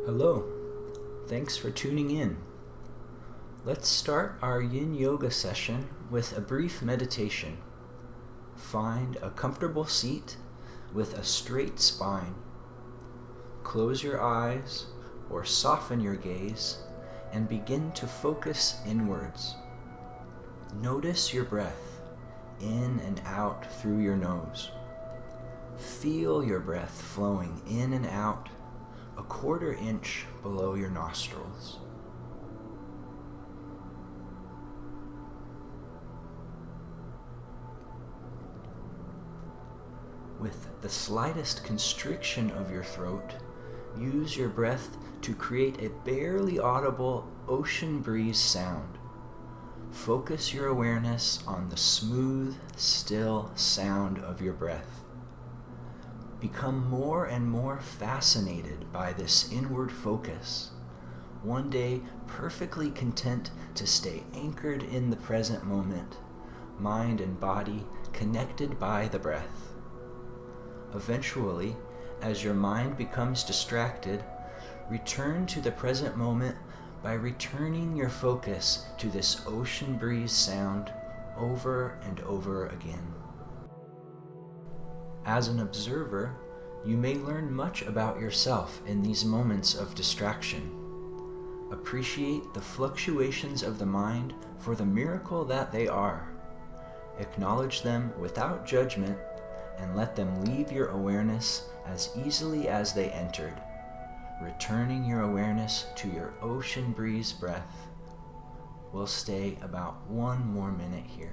Hello, thanks for tuning in. Let's start our Yin Yoga session with a brief meditation. Find a comfortable seat with a straight spine. Close your eyes or soften your gaze and begin to focus inwards. Notice your breath in and out through your nose. Feel your breath flowing in and out a quarter inch below your nostrils. With the slightest constriction of your throat, use your breath to create a barely audible ocean breeze sound. Focus your awareness on the smooth, still sound of your breath. Become more and more fascinated by this inward focus, one day perfectly content to stay anchored in the present moment, mind and body connected by the breath. Eventually, as your mind becomes distracted, return to the present moment by returning your focus to this ocean breeze sound over and over again. As an observer, you may learn much about yourself in these moments of distraction. Appreciate the fluctuations of the mind for the miracle that they are. Acknowledge them without judgment and let them leave your awareness as easily as they entered, returning your awareness to your ocean breeze breath. We'll stay about 1 more minute here.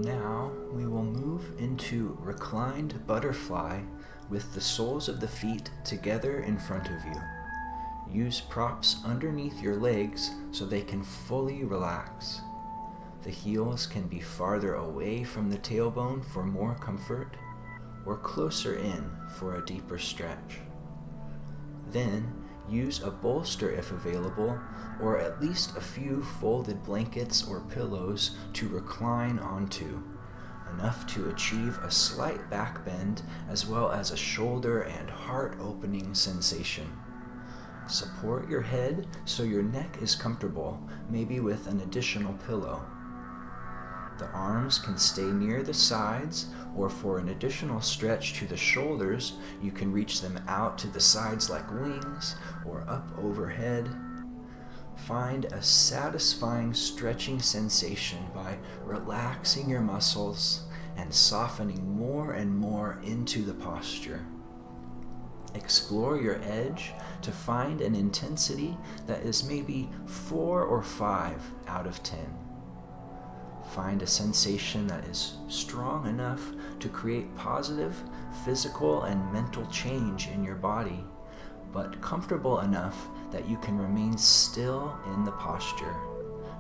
Now we will move into reclined butterfly with the soles of the feet together in front of you. Use props underneath your legs so they can fully relax. The heels can be farther away from the tailbone for more comfort, or closer in for a deeper stretch. Then, use a bolster if available, or at least a few folded blankets or pillows to recline onto, enough to achieve a slight back bend as well as a shoulder and heart-opening sensation. Support your head so your neck is comfortable, maybe with an additional pillow. The arms can stay near the sides, or for an additional stretch to the shoulders, you can reach them out to the sides like wings or up overhead. Find a satisfying stretching sensation by relaxing your muscles and softening more and more into the posture. Explore your edge to find an intensity that is maybe 4 or 5 out of 10. Find a sensation that is strong enough to create positive physical and mental change in your body, but comfortable enough that you can remain still in the posture.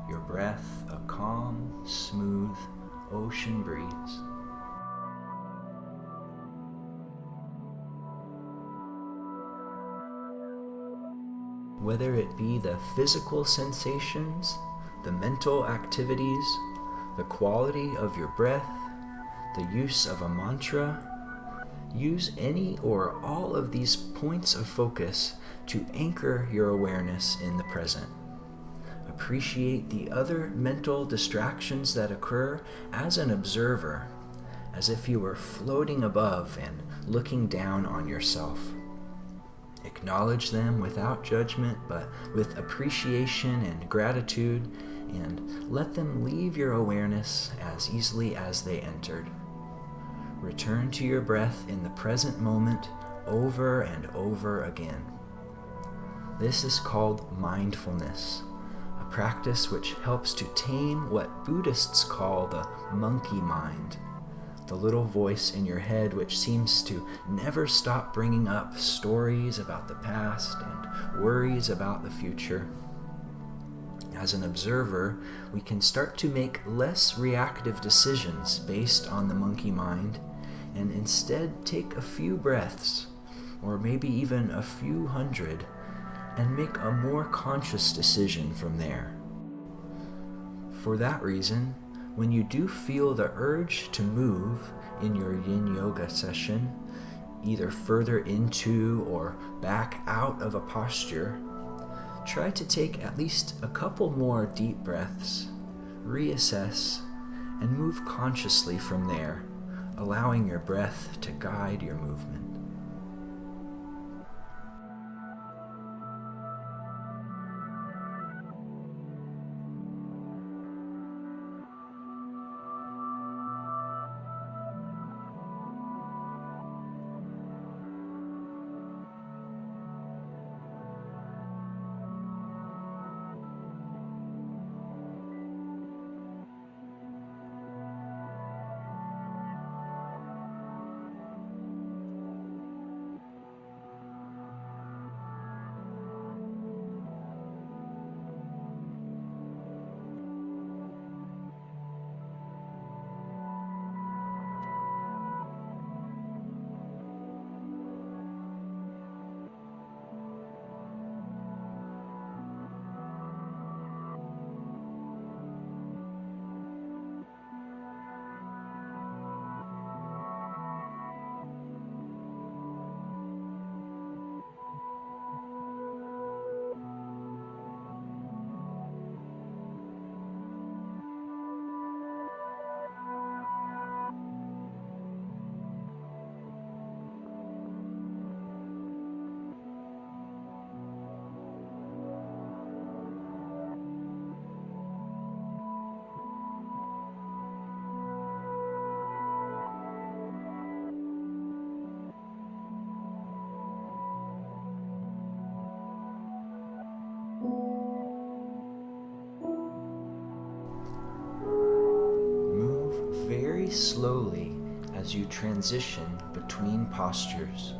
Your breath a calm, smooth ocean breeze. Whether it be the physical sensations, the mental activities, the quality of your breath, the use of a mantra, use any or all of these points of focus to anchor your awareness in the present. appreciate the other mental distractions that occur as an observer, as if you were floating above and looking down on yourself. Acknowledge them without judgment, but with appreciation and gratitude, and let them leave your awareness as easily as they entered. Return to your breath in the present moment over and over again. This is called mindfulness, a practice which helps to tame what Buddhists call the monkey mind, the little voice in your head which seems to never stop bringing up stories about the past and worries about the future. As an observer, we can start to make less reactive decisions based on the monkey mind, and instead take a few breaths, or maybe even a few hundred, and make a more conscious decision from there. For that reason, when you do feel the urge to move in your yin yoga session, either further into or back out of a posture, try to take at least a couple more deep breaths, reassess, and move consciously from there, allowing your breath to guide your movement. Very slowly as you transition between postures.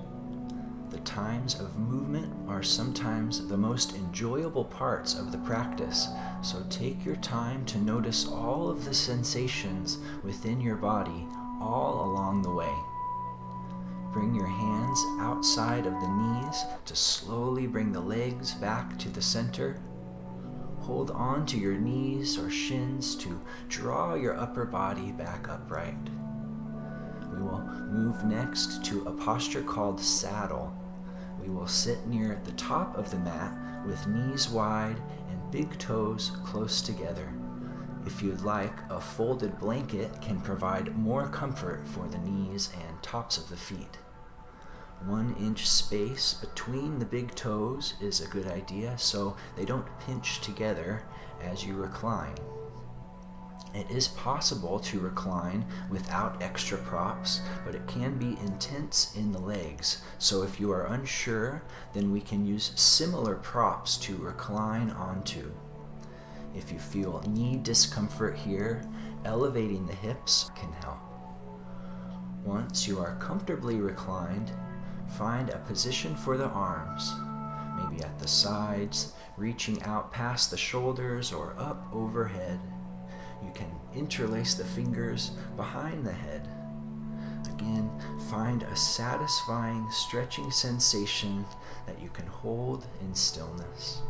The times of movement are sometimes the most enjoyable parts of the practice, so take your time to notice all of the sensations within your body all along the way. Bring your hands outside of the knees to slowly bring the legs back to the center. Hold on to your knees or shins to draw your upper body back upright. We will move next to a posture called saddle. We will sit near the top of the mat with knees wide and big toes close together. If you'd like, a folded blanket can provide more comfort for the knees and tops of the feet. 1 inch space between the big toes is a good idea so they don't pinch together as you recline. It is possible to recline without extra props, but it can be intense in the legs, so if you are unsure, then we can use similar props to recline onto. If you feel knee discomfort here, elevating the hips can help. Once you are comfortably reclined, find a position for the arms, maybe at the sides, reaching out past the shoulders or up overhead. You can interlace the fingers behind the head. Again, find a satisfying stretching sensation that you can hold in stillness.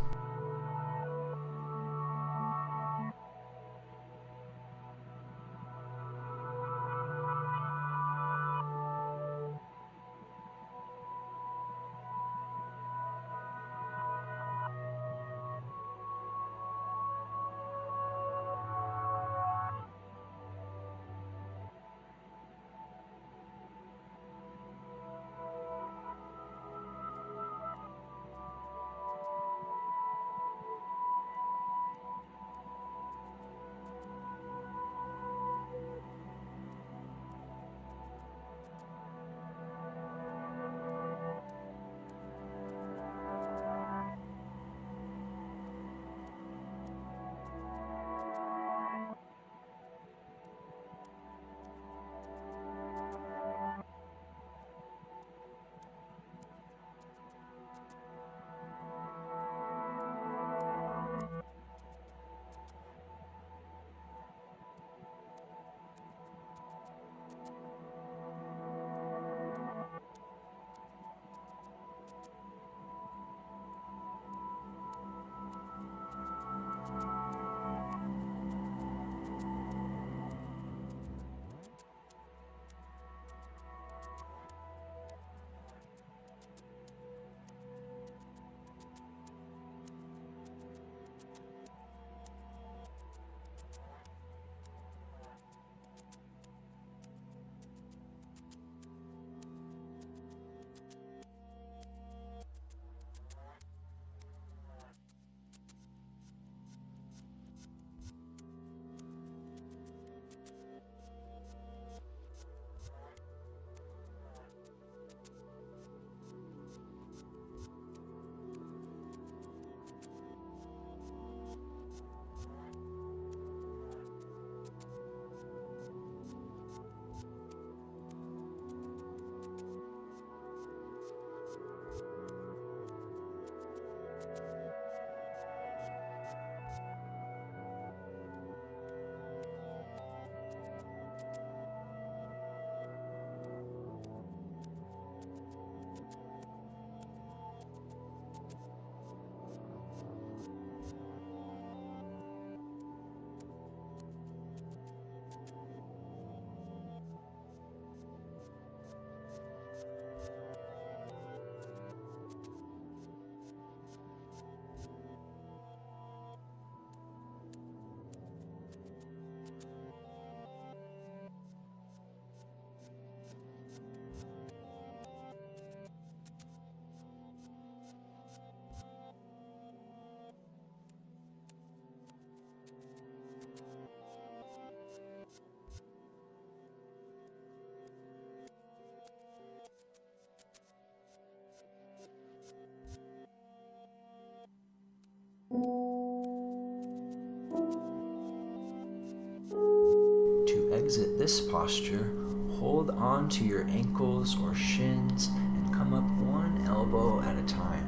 this posture, hold on to your ankles or shins and come up one elbow at a time.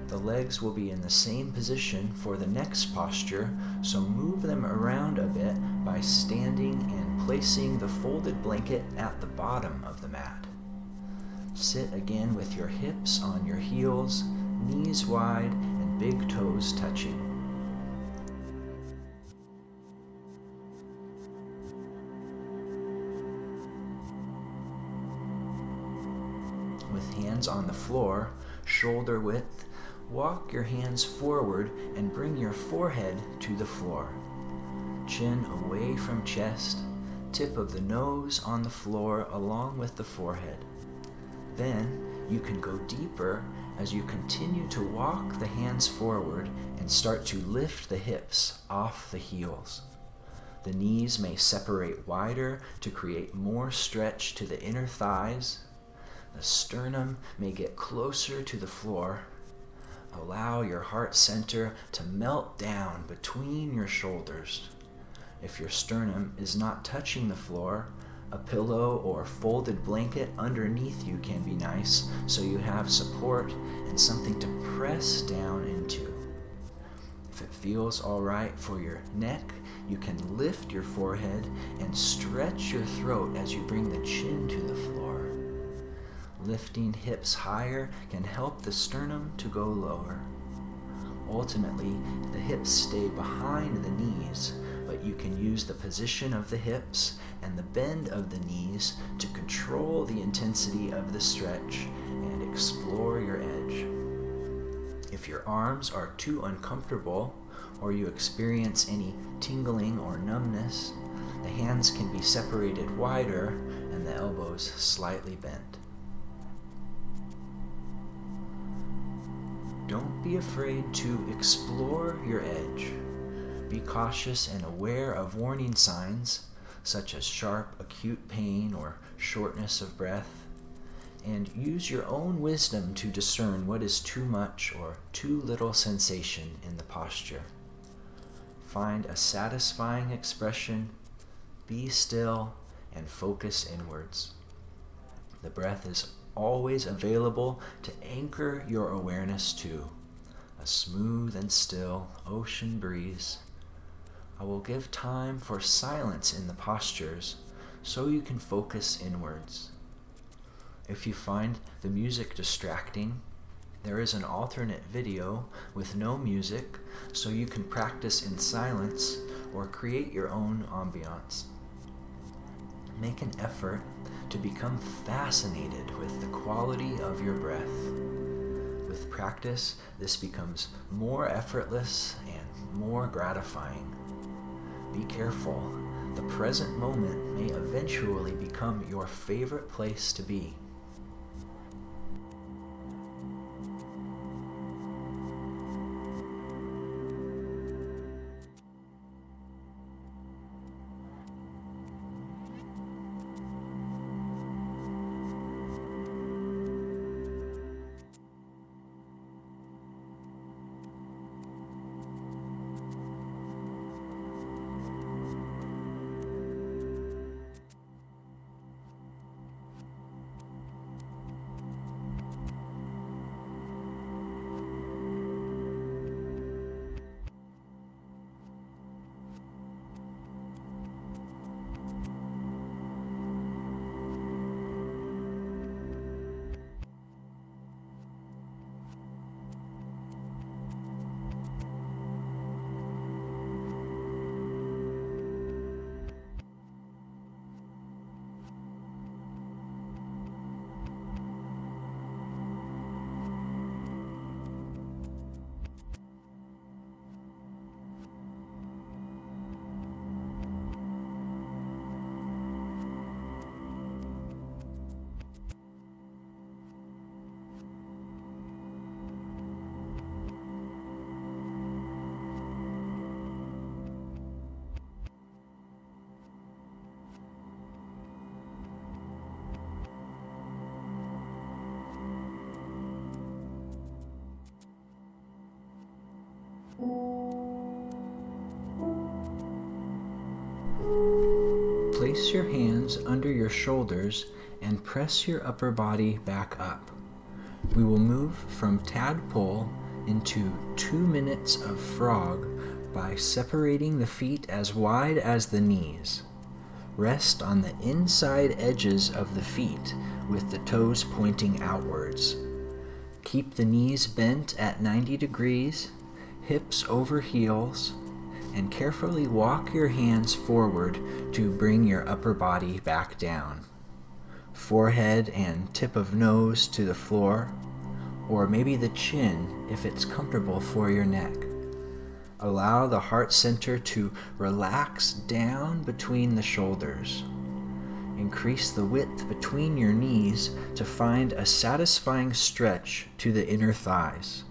The legs will be in the same position for the next posture, so move them around a bit by standing and placing the folded blanket at the bottom of the mat. Sit again with your hips on your heels, knees wide, and big toes touching. With hands on the floor, shoulder width, walk your hands forward and bring your forehead to the floor. Chin away from chest, tip of the nose on the floor along with the forehead. Then you can go deeper as you continue to walk the hands forward and start to lift the hips off the heels. The knees may separate wider to create more stretch to the inner thighs. The sternum may get closer to the floor. Allow your heart center to melt down between your shoulders. If your sternum is not touching the floor, a pillow or folded blanket underneath you can be nice, so you have support and something to press down into. If it feels all right for your neck, you can lift your forehead and stretch your throat as you bring the chin to the floor. Lifting hips higher can help the sternum to go lower. Ultimately, the hips stay behind the knees, but you can use the position of the hips and the bend of the knees to control the intensity of the stretch and explore your edge. If your arms are too uncomfortable or you experience any tingling or numbness, the hands can be separated wider and the elbows slightly bent. Don't be afraid to explore your edge. Be cautious and aware of warning signs, such as sharp, acute pain or shortness of breath, and use your own wisdom to discern what is too much or too little sensation in the posture. Find a satisfying expression, be still, and focus inwards. The breath is always available to anchor your awareness to a smooth and still ocean breeze. I will give time for silence in the postures so you can focus inwards. If you find the music distracting, there is an alternate video with no music so you can practice in silence or create your own ambiance. Make an effort to become fascinated with the quality of your breath. With practice, this becomes more effortless and more gratifying. Be careful. The present moment may eventually become your favorite place to be. Place your hands under your shoulders and press your upper body back up. We will move from tadpole into 2 minutes of frog by separating the feet as wide as the knees. Rest on the inside edges of the feet with the toes pointing outwards. Keep the knees bent at 90 degrees, hips over heels, and carefully walk your hands forward to bring your upper body back down. Forehead and tip of nose to the floor, or maybe the chin if it's comfortable for your neck. Allow the heart center to relax down between the shoulders. Increase the width between your knees to find a satisfying stretch to the inner thighs.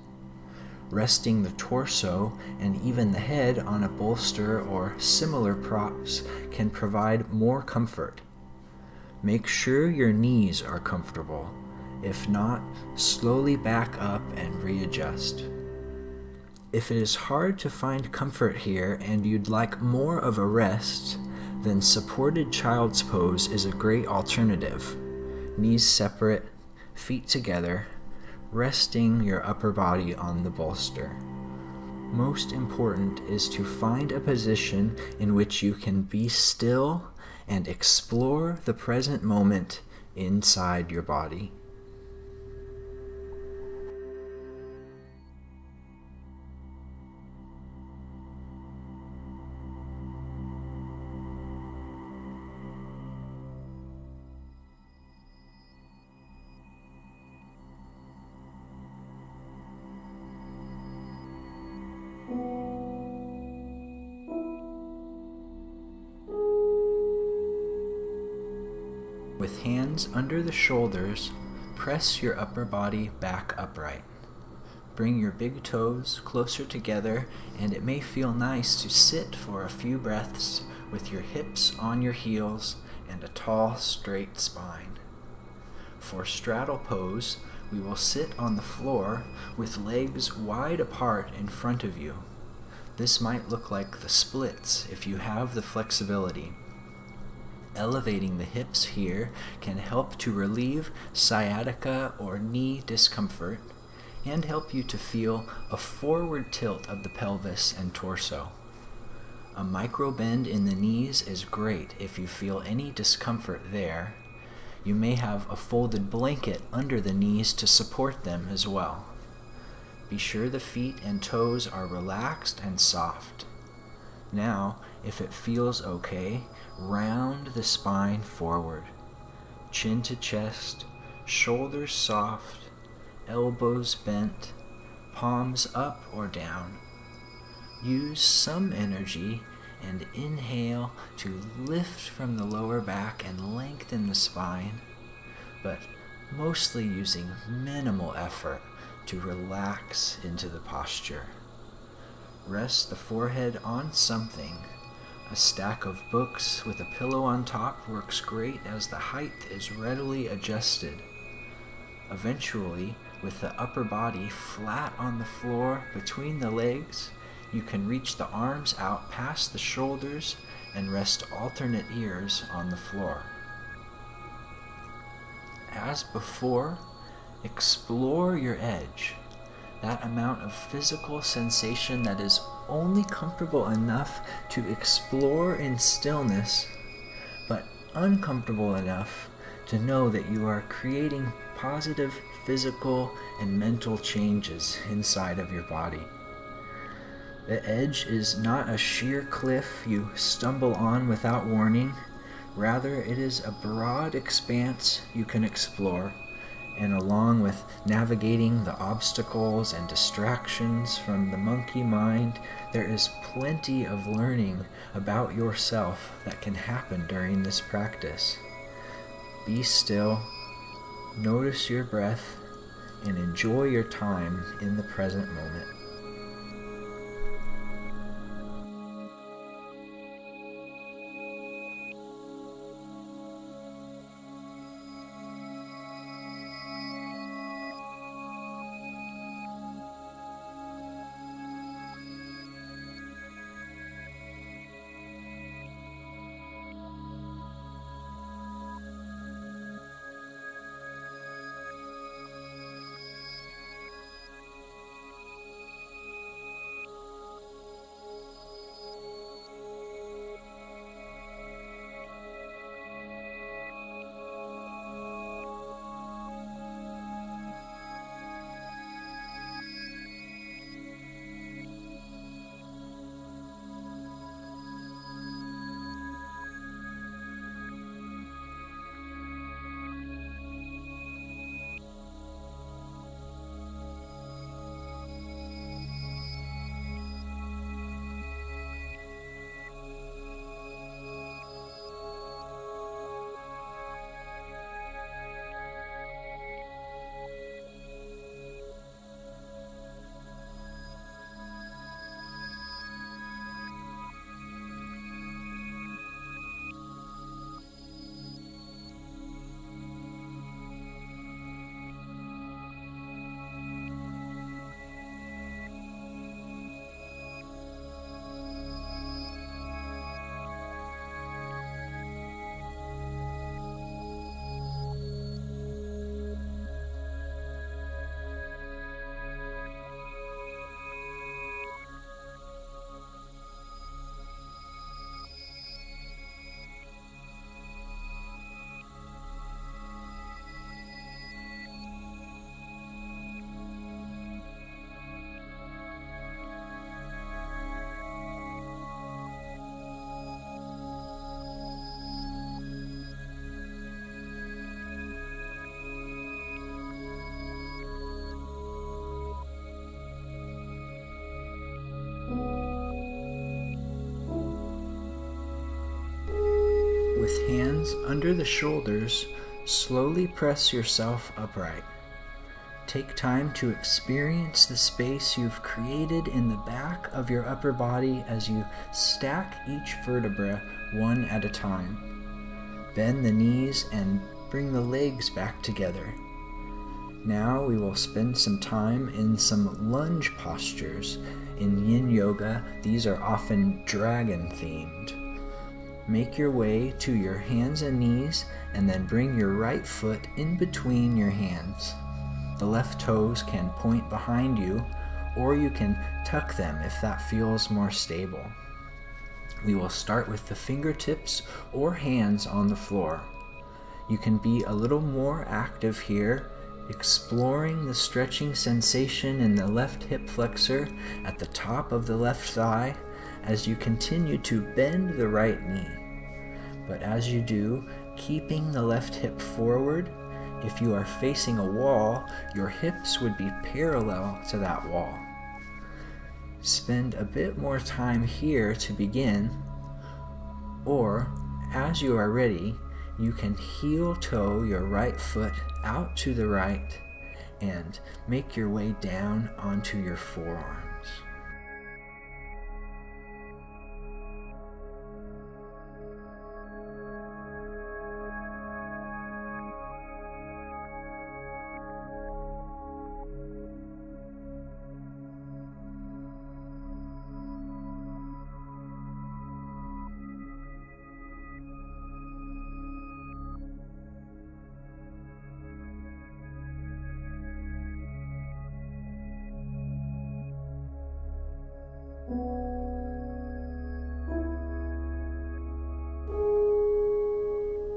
Resting the torso and even the head on a bolster or similar props can provide more comfort. Make sure your knees are comfortable. If not, slowly back up and readjust. If it is hard to find comfort here and you'd like more of a rest, then supported child's pose is a great alternative. Knees separate, feet together, resting your upper body on the bolster. Most important is to find a position in which you can be still and explore the present moment inside your body. With hands under the shoulders, press your upper body back upright. Bring your big toes closer together, and it may feel nice to sit for a few breaths with your hips on your heels and a tall, straight spine. For straddle pose, we will sit on the floor with legs wide apart in front of you. This might look like the splits if you have the flexibility. Elevating the hips here can help to relieve sciatica or knee discomfort and help you to feel a forward tilt of the pelvis and torso. A micro bend in the knees is great if you feel any discomfort there. You may have a folded blanket under the knees to support them as well. Be sure the feet and toes are relaxed and soft. Now, if it feels okay, round the spine forward. Chin to chest, shoulders soft, elbows bent, palms up or down. Use some energy and inhale to lift from the lower back and lengthen the spine, but mostly using minimal effort to relax into the posture. Rest the forehead on something. A stack of books with a pillow on top works great as the height is readily adjusted. Eventually, with the upper body flat on the floor between the legs, you can reach the arms out past the shoulders and rest alternate ears on the floor. As before, explore your edge. That amount of physical sensation that is only comfortable enough to explore in stillness, but uncomfortable enough to know that you are creating positive physical and mental changes inside of your body. The edge is not a sheer cliff you stumble on without warning. Rather, it is a broad expanse you can explore, and along with navigating the obstacles and distractions from the monkey mind, there is plenty of learning about yourself that can happen during this practice. Be still, notice your breath, and enjoy your time in the present moment. hands under the shoulders, slowly press yourself upright. Take time to experience the space you've created in the back of your upper body as you stack each vertebra one at a time. Bend the knees and bring the legs back together. Now we will spend some time in some lunge postures. In Yin Yoga, these are often dragon themed. Make your way to your hands and knees and then bring your right foot in between your hands. The left toes can point behind you, or you can tuck them if that feels more stable. We will start with the fingertips or hands on the floor. You can be a little more active here, exploring the stretching sensation in the left hip flexor at the top of the left thigh as you continue to bend the right knee. But as you do, keeping the left hip forward, if you are facing a wall, your hips would be parallel to that wall. Spend a bit more time here to begin, or as you are ready, you can heel toe your right foot out to the right and make your way down onto your forearms.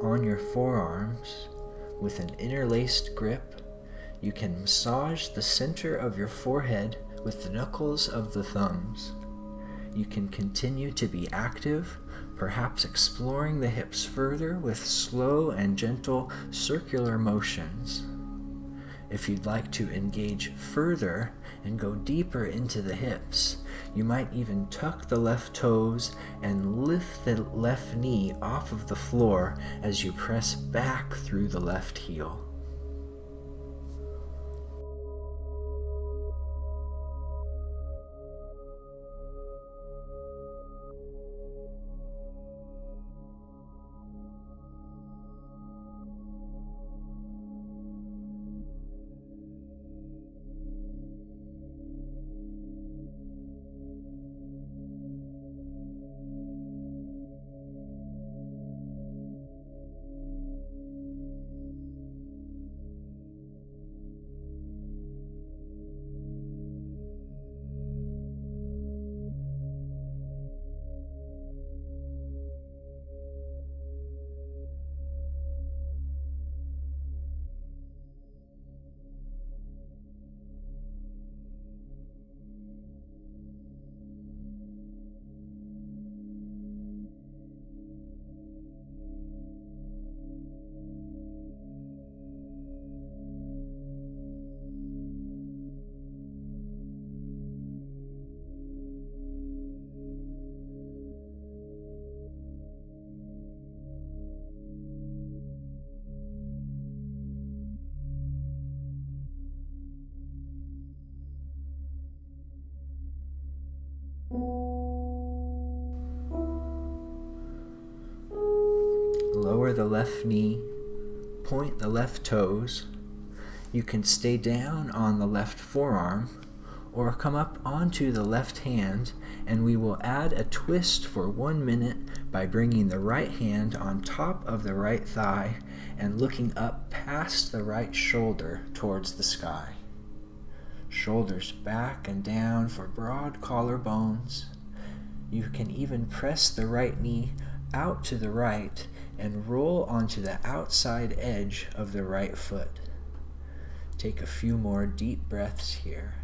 On your forearms, with an interlaced grip, you can massage the center of your forehead with the knuckles of the thumbs. You can continue to be active, perhaps exploring the hips further with slow and gentle circular motions. If you'd like to engage further and go deeper into the hips, you might even tuck the left toes and lift the left knee off of the floor as you press back through the left heel. Lower the left knee, point the left toes. You can stay down on the left forearm or come up onto the left hand, and we will add a twist for 1 minute by bringing the right hand on top of the right thigh and looking up past the right shoulder towards the sky. Shoulders back and down for broad collarbones. You can even press the right knee out to the right and roll onto the outside edge of the right foot. Take a few more deep breaths here.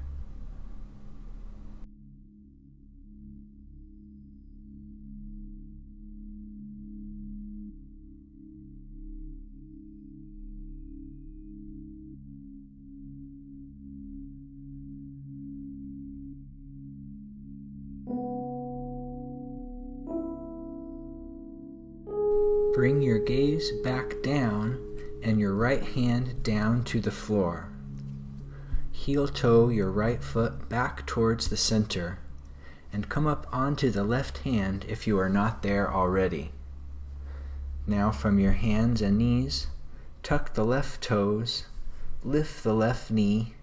Bring your gaze back down and your right hand down to the floor. Heel-toe your right foot back towards the center and come up onto the left hand if you are not there already. Now from your hands and knees, tuck the left toes, lift the left knee,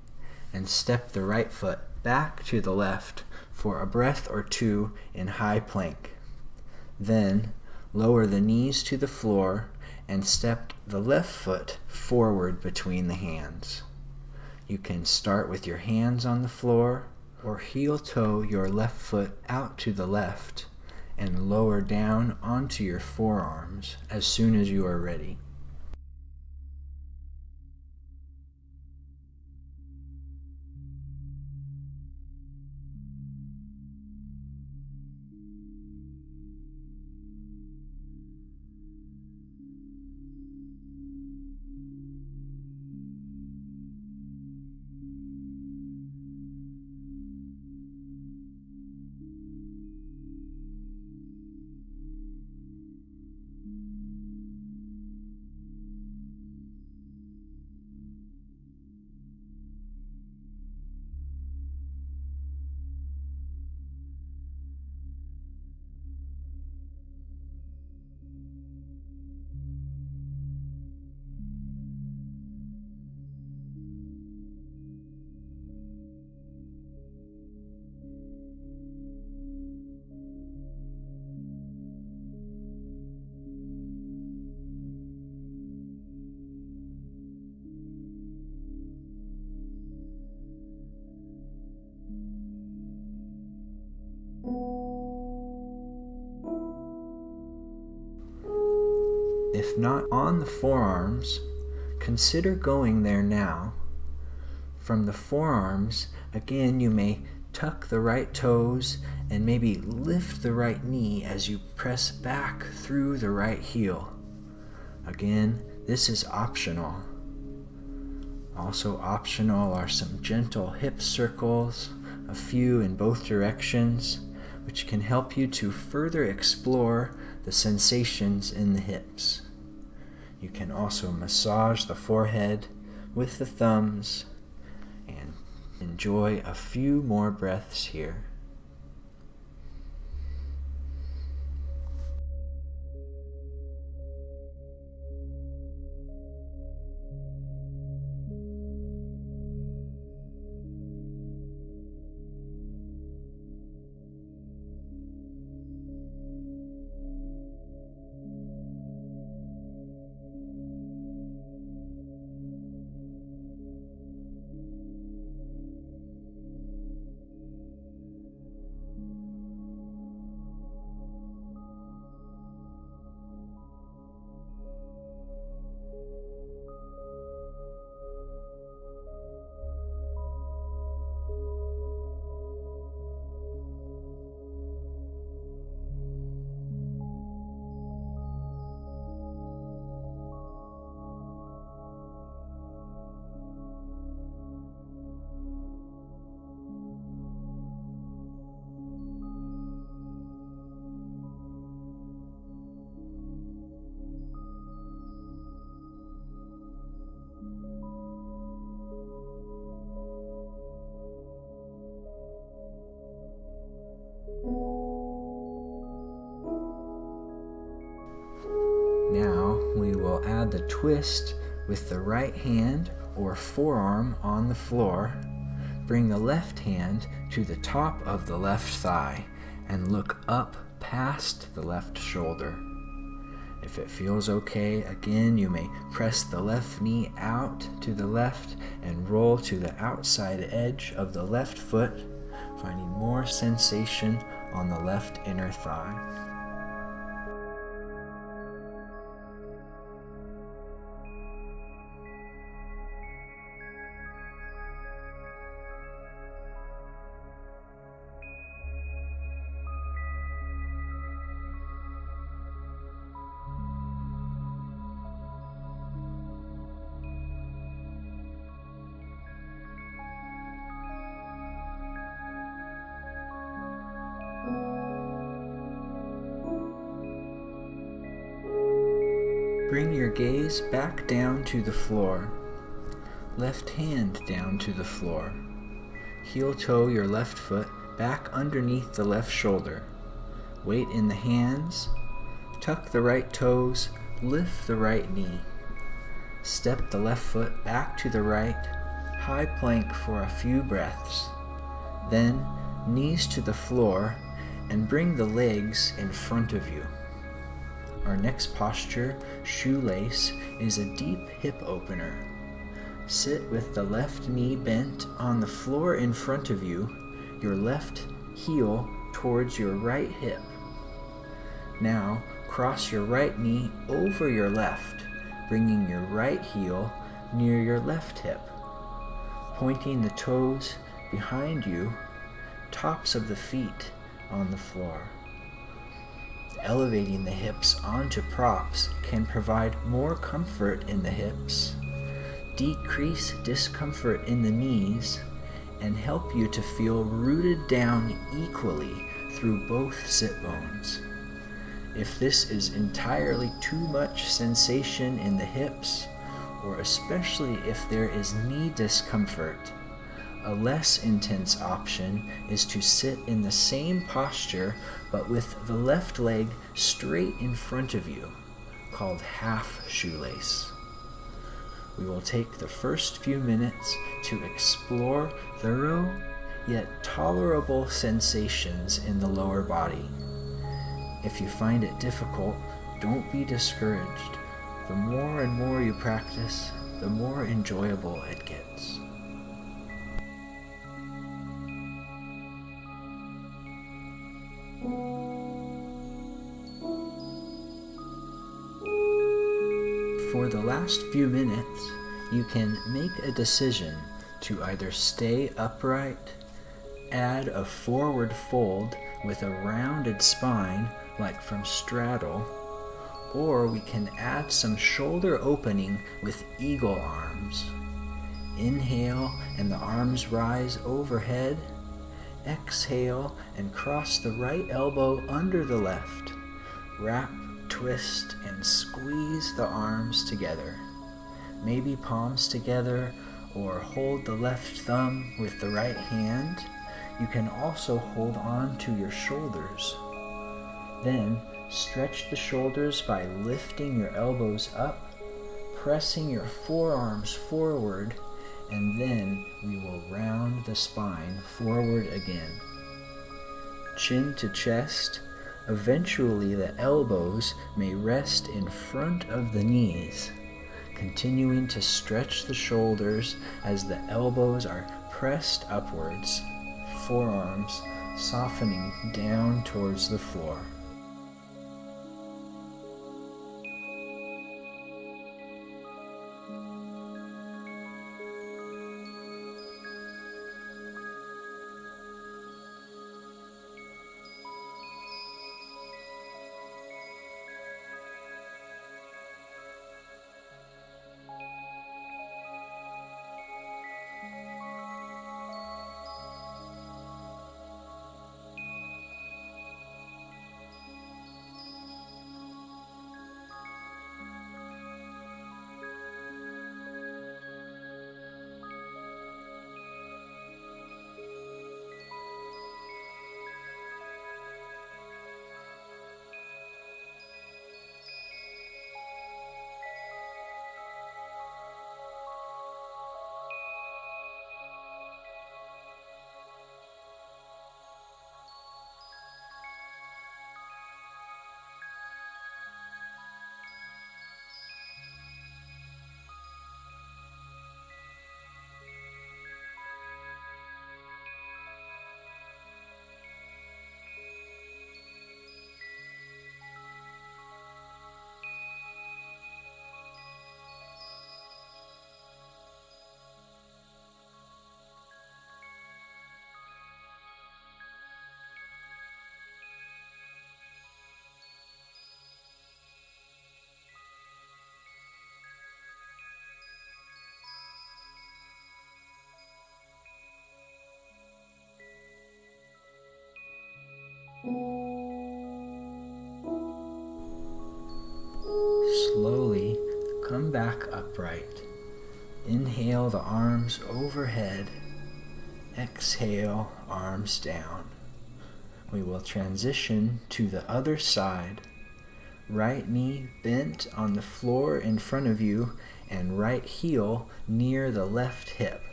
and step the right foot back to the left for a breath or two in high plank. Then lower the knees to the floor and step the left foot forward between the hands. You can start with your hands on the floor or heel-toe your left foot out to the left and lower down onto your forearms as soon as you are ready. If not on the forearms, consider going there now. From the forearms, again you may tuck the right toes and maybe lift the right knee as you press back through the right heel. Again, this is optional. Also optional are some gentle hip circles, a few in both directions, which can help you to further explore the sensations in the hips. You can also massage the forehead with the thumbs and enjoy a few more breaths here. Now we will add the twist with the right hand or forearm on the floor. Bring the left hand to the top of the left thigh and look up past the left shoulder. If it feels okay, again you may press the left knee out to the left and roll to the outside edge of the left foot, finding more sensation on the left inner thigh. Bring your gaze back down to the floor. Left hand down to the floor. Heel toe your left foot back underneath the left shoulder. Weight in the hands. Tuck the right toes. Lift the right knee. Step the left foot back to the right. High plank for a few breaths. Then knees to the floor and bring the legs in front of you. Our next posture, shoelace, is a deep hip opener. Sit with the left knee bent on the floor in front of you, your left heel towards your right hip. Now, cross your right knee over your left, bringing your right heel near your left hip. Pointing the toes behind you, tops of the feet on the floor. Elevating the hips onto props can provide more comfort in the hips, decrease discomfort in the knees, and help you to feel rooted down equally through both sit bones. If this is entirely too much sensation in the hips, or especially if there is knee discomfort, a less intense option is to sit in the same posture but with the left leg straight in front of you, called half shoelace. We will take the first few minutes to explore thorough yet tolerable sensations in the lower body. If you find it difficult, don't be discouraged. The more and more you practice, the more enjoyable it gets. For the last few minutes, you can make a decision to either stay upright, add a forward fold with a rounded spine like from straddle, or we can add some shoulder opening with eagle arms. Inhale and the arms rise overhead. Exhale and cross the right elbow under the left. Wrap, twist, and squeeze the arms together. Maybe palms together, or hold the left thumb with the right hand. You can also hold on to your shoulders. Then stretch the shoulders by lifting your elbows up, pressing your forearms forward, and then we will round the spine forward again. Chin to chest. Eventually the elbows may rest in front of the knees, continuing to stretch the shoulders as the elbows are pressed upwards, forearms softening down towards the floor. Slowly back upright. Inhale the arms overhead. Exhale, arms down. We will transition to the other side. Right knee bent on the floor in front of you and right heel near the left hip,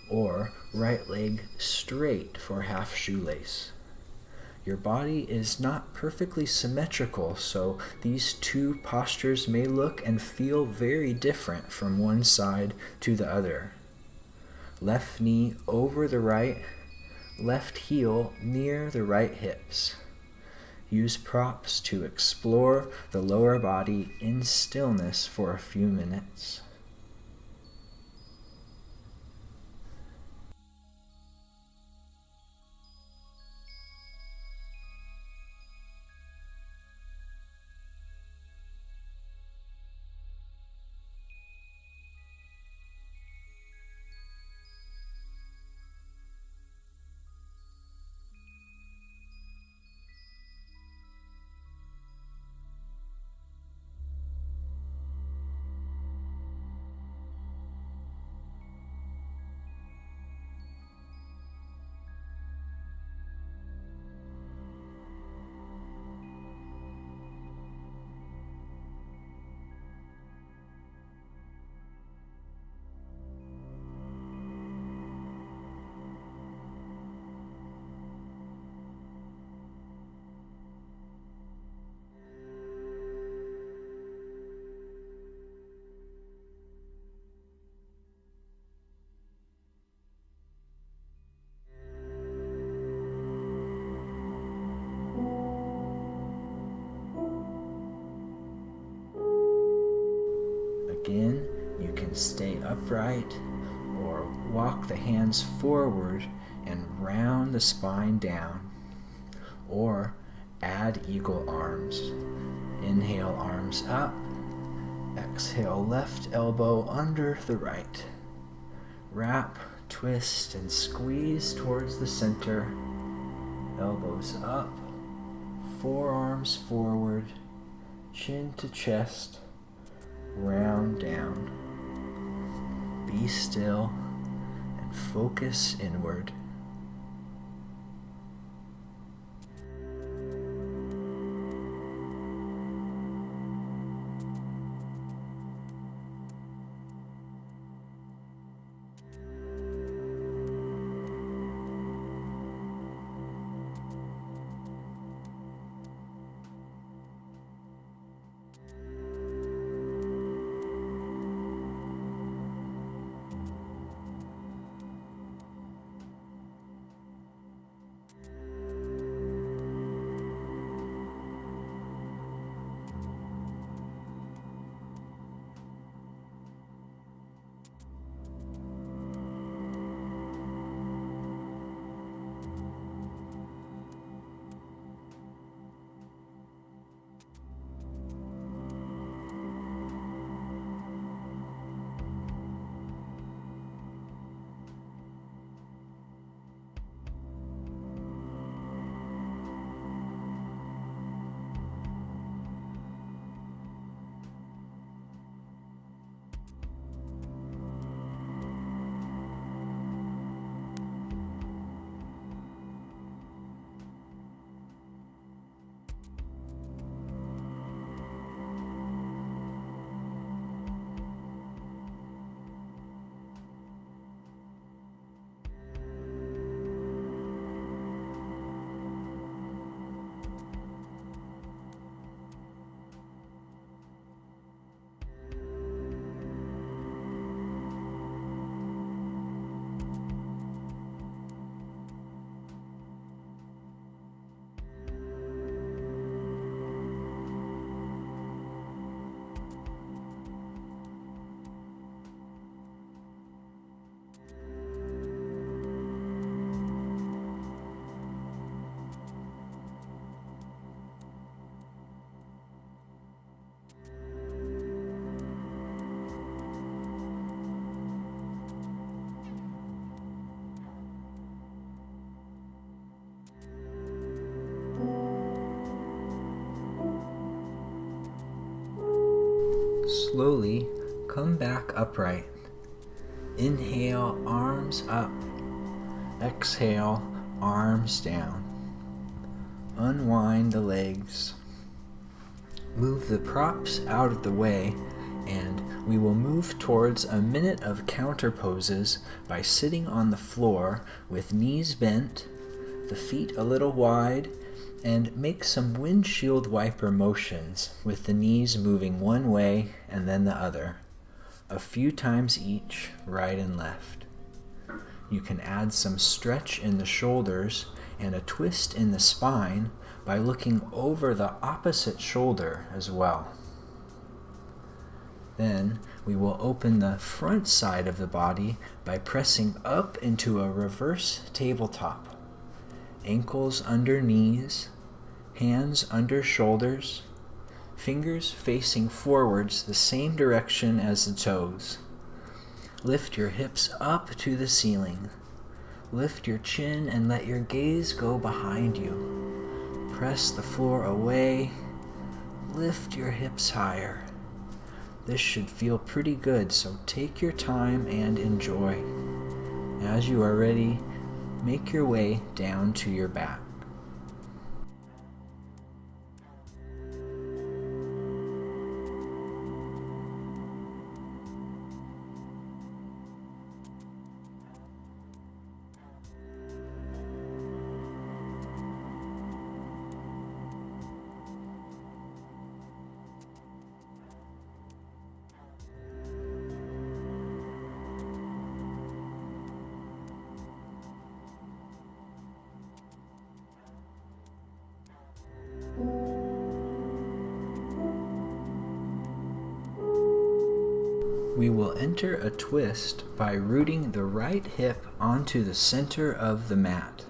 or right leg straight for half shoelace. Your body is not perfectly symmetrical, so these two postures may look and feel very different from one side to the other. Left knee over the right, left heel near the right hips. Use props to explore the lower body in stillness for a few minutes. Again, you can stay upright or walk the hands forward and round the spine down, or add eagle arms. Inhale, arms up. Exhale, left elbow under the right. Wrap, twist, and squeeze towards the center. Elbows up, forearms forward, chin to chest, round down. Be still and focus inward. Slowly Come back upright. Inhale, arms up. Exhale, arms down. Unwind the legs. Move the props out of the way, and we will move towards a minute of counter poses by sitting on the floor with knees bent, the feet a little wide, and make some windshield wiper motions with the knees moving one way and then the other, a few times each, right and left. You can add some stretch in the shoulders and a twist in the spine by looking over the opposite shoulder as well. Then we will open the front side of the body by pressing up into a reverse tabletop. Ankles under knees, hands under shoulders, fingers facing forwards the same direction as the toes. Lift your hips up to the ceiling. Lift your chin and let your gaze go behind you. Press the floor away. Lift your hips higher. This should feel pretty good, so take your time and enjoy. As you are ready, make your way down to your back. We will enter a twist by rooting the right hip onto the center of the mat.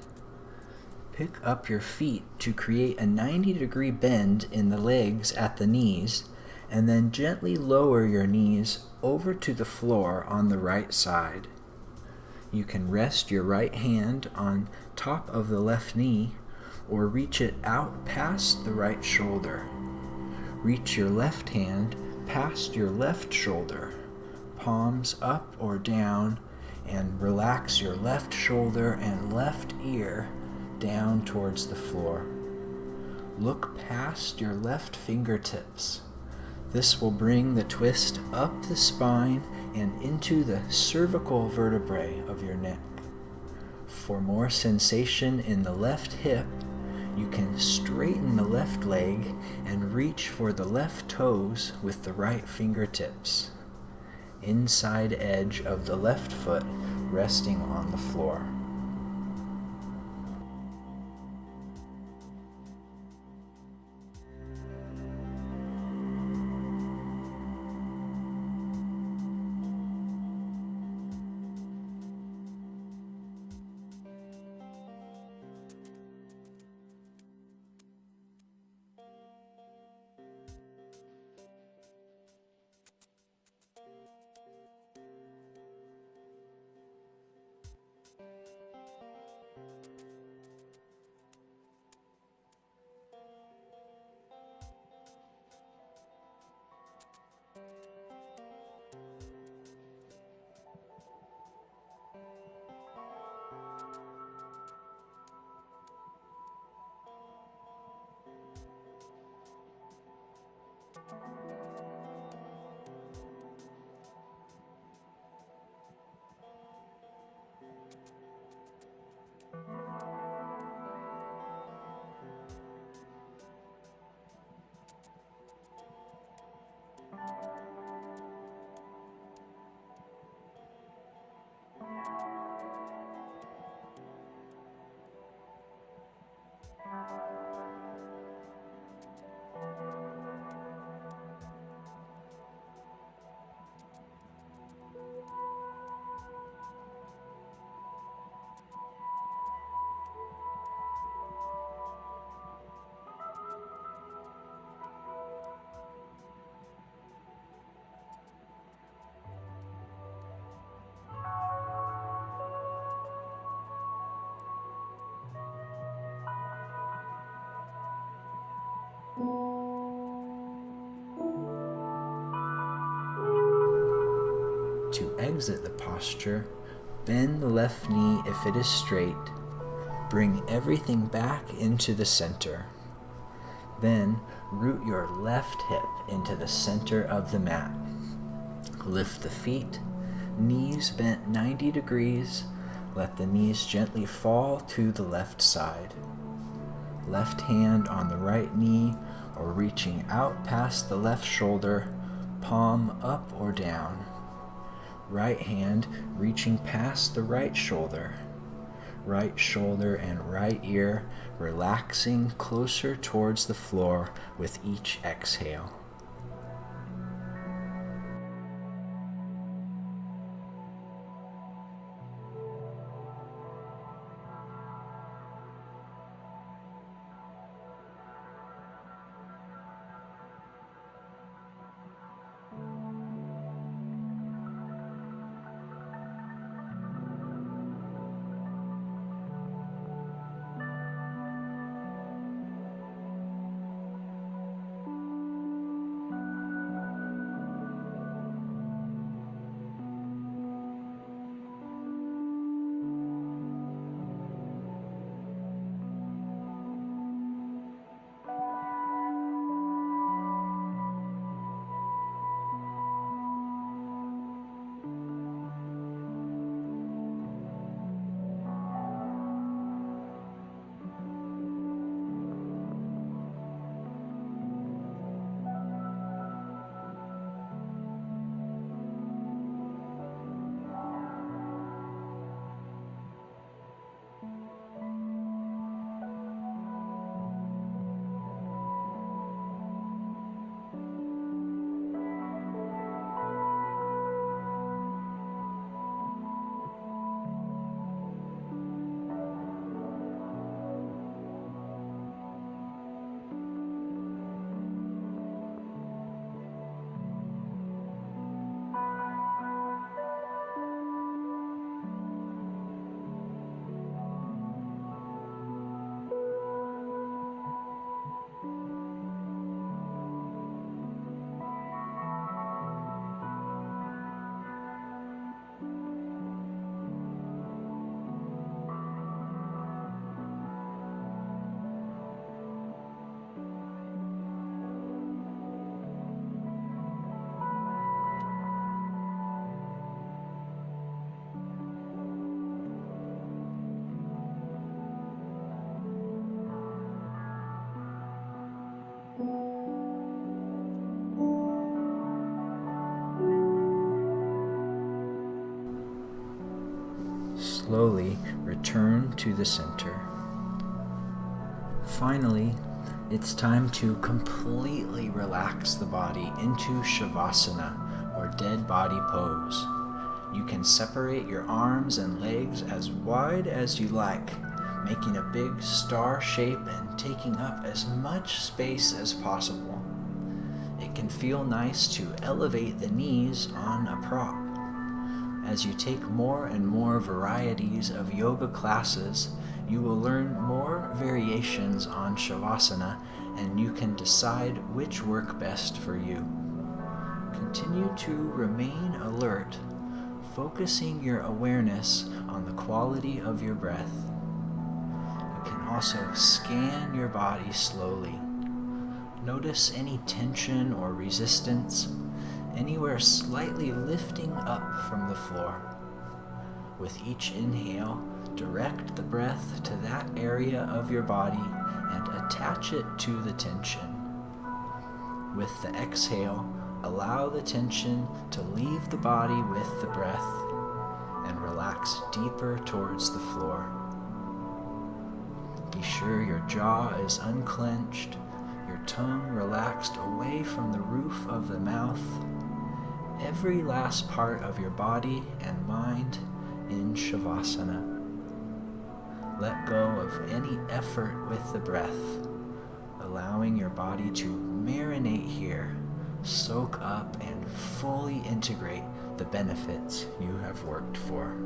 Pick up your feet to create a 90-degree bend in the legs at the knees, and then gently lower your knees over to the floor on the right side. You can rest your right hand on top of the left knee or reach it out past the right shoulder. Reach your left hand past your left shoulder, palms up or down, and relax your left shoulder and left ear down towards the floor. Look past your left fingertips. This will bring the twist up the spine and into the cervical vertebrae of your neck. For more sensation in the left hip, you can straighten the left leg and reach for the left toes with the right fingertips. Inside edge of the left foot resting on the floor. exit the posture, bend the left knee if it is straight. Bring everything back into the center. Then root your left hip into the center of the mat. Lift the feet, knees bent 90 degrees. Let the knees gently fall to the left side. Left hand on the right knee or reaching out past the left shoulder, palm up or down. Right hand reaching past the right shoulder. Right shoulder and right ear relaxing closer towards the floor with each exhale. Slowly return to the center. Finally, it's time to completely relax the body into Shavasana, or dead body pose. You can separate your arms and legs as wide as you like, making a big star shape and taking up as much space as possible. It can feel nice to elevate the knees on a prop. As you take more and more varieties of yoga classes, you will learn more variations on Shavasana, and you can decide which work best for you. Continue to remain alert, focusing your awareness on the quality of your breath. You can also scan your body slowly. Notice any tension or resistance, anywhere slightly lifting up from the floor. With each inhale, direct the breath to that area of your body and attach it to the tension. With the exhale, allow the tension to leave the body with the breath and relax deeper towards the floor. Be sure your jaw is unclenched, your tongue relaxed away from the roof of the mouth, every last part of your body and mind in Shavasana. Let go of any effort with the breath, allowing your body to marinate here, soak up and fully integrate the benefits you have worked for.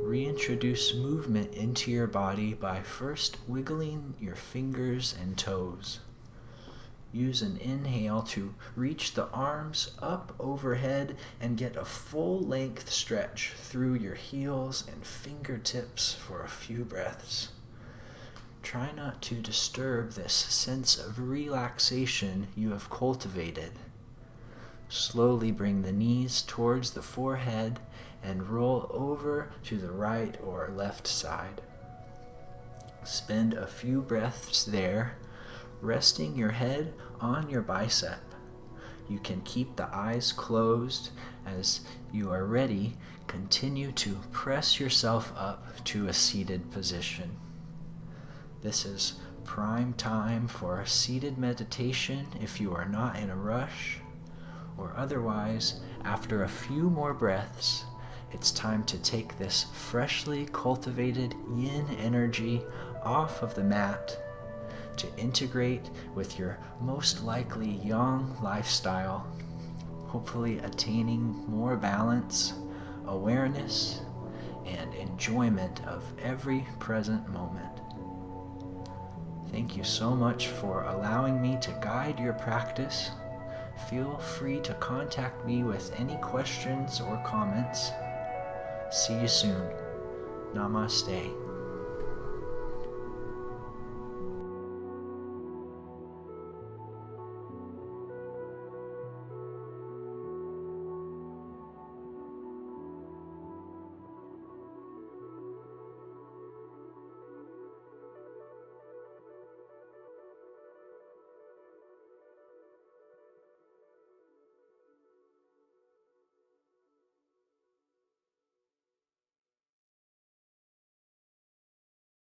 reintroduce movement into your body by first wiggling your fingers and toes. Use an inhale to reach the arms up overhead and get a full-length stretch through your heels and fingertips for a few breaths. Try not to disturb this sense of relaxation you have cultivated. Slowly bring the knees towards the forehead and roll over to the right or left side. Spend a few breaths there, resting your head on your bicep. You can keep the eyes closed. As you are ready, continue to press yourself up to a seated position. This is prime time for seated meditation if you are not in a rush, or otherwise, after a few more breaths, it's time to take this freshly cultivated yin energy off of the mat to integrate with your most likely yang lifestyle, hopefully attaining more balance, awareness, and enjoyment of every present moment. Thank you so much for allowing me to guide your practice. Feel free to contact me with any questions or comments. See you soon. Namaste.